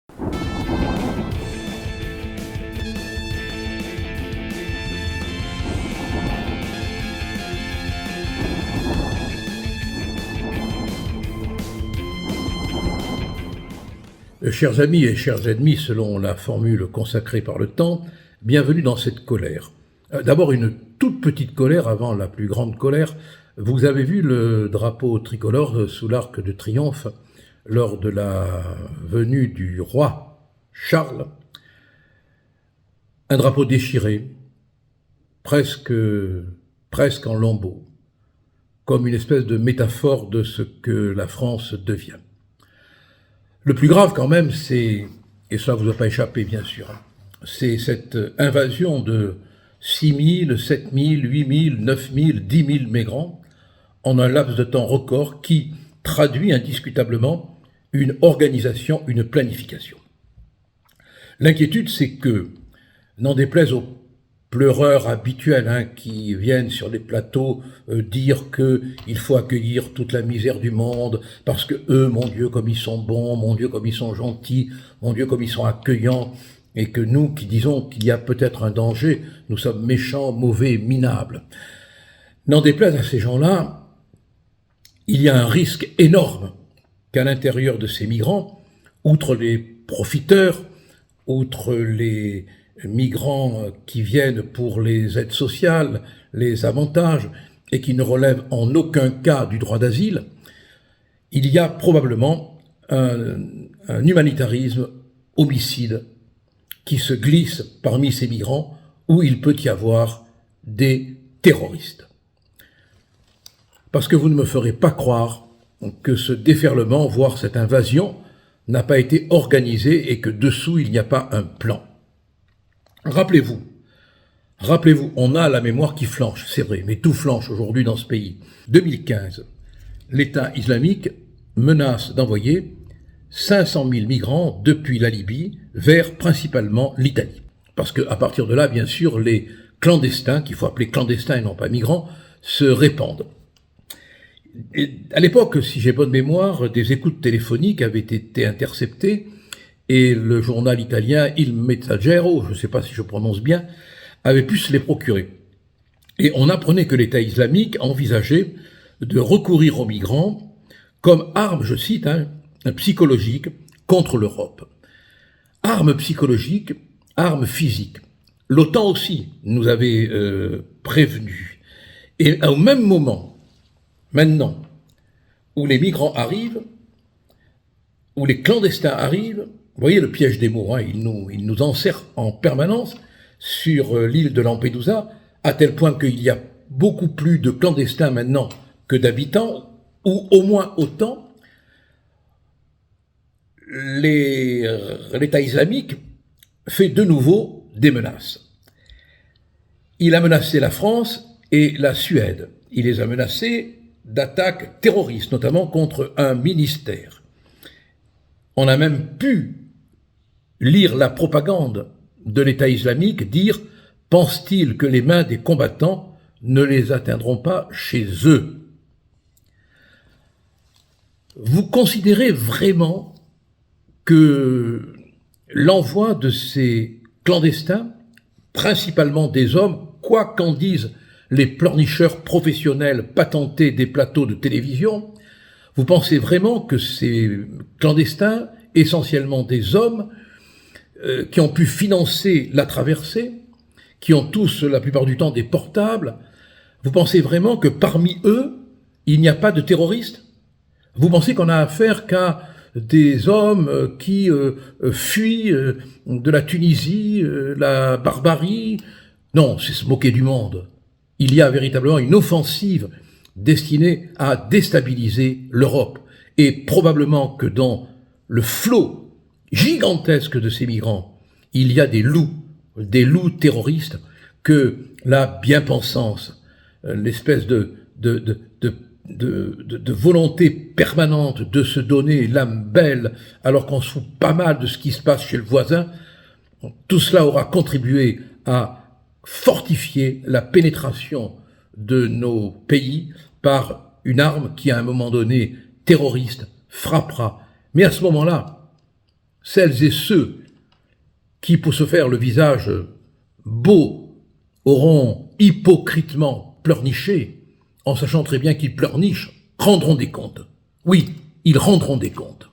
Chers amis et chers ennemis, selon la formule consacrée par le temps, bienvenue dans cette colère. D'abord une toute petite colère avant la plus grande colère. Vous avez vu le drapeau tricolore sous l'Arc de Triomphe lors de la venue du roi Charles. Un drapeau déchiré, presque en lambeaux, comme une espèce de métaphore de ce que la France devient. Le plus grave quand même, c'est, et cela ne vous a pas échappé bien sûr, c'est cette invasion de 6 000, 7 000, 8 000, 9 000, 10 000 migrants en un laps de temps record qui traduit indiscutablement une organisation, une planification. L'inquiétude, c'est que, n'en déplaise aux pleureurs habituels qui viennent sur les plateaux dire qu'il faut accueillir toute la misère du monde parce que eux, mon Dieu, comme ils sont bons, mon Dieu, comme ils sont gentils, mon Dieu, comme ils sont accueillants, et que nous qui disons qu'il y a peut-être un danger, nous sommes méchants, mauvais, minables. N'en déplaise à ces gens-là, il y a un risque énorme qu'à l'intérieur de ces migrants, outre les profiteurs, outre les migrants qui viennent pour les aides sociales, les avantages, et qui ne relèvent en aucun cas du droit d'asile, il y a probablement un humanitarisme homicide qui se glisse parmi ces migrants, où il peut y avoir des terroristes. Parce que vous ne me ferez pas croire que ce déferlement, voire cette invasion, n'a pas été organisé et que dessous il n'y a pas un plan. Rappelez-vous, on a la mémoire qui flanche, c'est vrai, mais tout flanche aujourd'hui dans ce pays. 2015, l'État islamique menace d'envoyer 500 000 migrants depuis la Libye vers principalement l'Italie. Parce qu'à partir de là, bien sûr, les clandestins, qu'il faut appeler clandestins et non pas migrants, se répandent. Et à l'époque, si j'ai bonne mémoire, des écoutes téléphoniques avaient été interceptées et le journal italien Il Messaggero, je ne sais pas si je prononce bien, avait pu se les procurer. Et on apprenait que l'État islamique envisageait de recourir aux migrants comme arme, je cite, psychologique contre l'Europe. Arme psychologique, arme physique. L'OTAN aussi nous avait prévenus. Et au même moment, maintenant, où les migrants arrivent, où les clandestins arrivent, vous voyez le piège des mots, il nous enserre en permanence sur l'île de Lampedusa, à tel point qu'il y a beaucoup plus de clandestins maintenant que d'habitants, ou au moins autant. L'État islamique fait de nouveau des menaces. Il a menacé la France et la Suède. Il les a menacés d'attaques terroristes, notamment contre un ministère. On a même pu lire la propagande de l'État islamique dire « Pense-t-il que les mains des combattants ne les atteindront pas chez eux ?» Vous considérez vraiment que l'envoi de ces clandestins, principalement des hommes, quoi qu'en disent les pleurnicheurs professionnels patentés des plateaux de télévision, vous pensez vraiment que ces clandestins, essentiellement des hommes, qui ont pu financer la traversée, qui ont tous la plupart du temps des portables, vous pensez vraiment que parmi eux, il n'y a pas de terroristes ? Vous pensez qu'on a affaire qu'à des hommes qui fuient de la Tunisie, la barbarie ? Non, c'est se moquer du monde. Il y a véritablement une offensive destinée à déstabiliser l'Europe. Et probablement que dans le flot gigantesque de ces migrants, il y a des loups terroristes que la bien-pensance, l'espèce de volonté permanente de se donner l'âme belle alors qu'on se fout pas mal de ce qui se passe chez le voisin, tout cela aura contribué à fortifier la pénétration de nos pays par une arme qui, à un moment donné, terroriste, frappera. Mais à ce moment-là, celles et ceux qui, pour se faire le visage beau, auront hypocritement pleurniché, en sachant très bien qu'ils pleurnichent, rendront des comptes. Oui, ils rendront des comptes.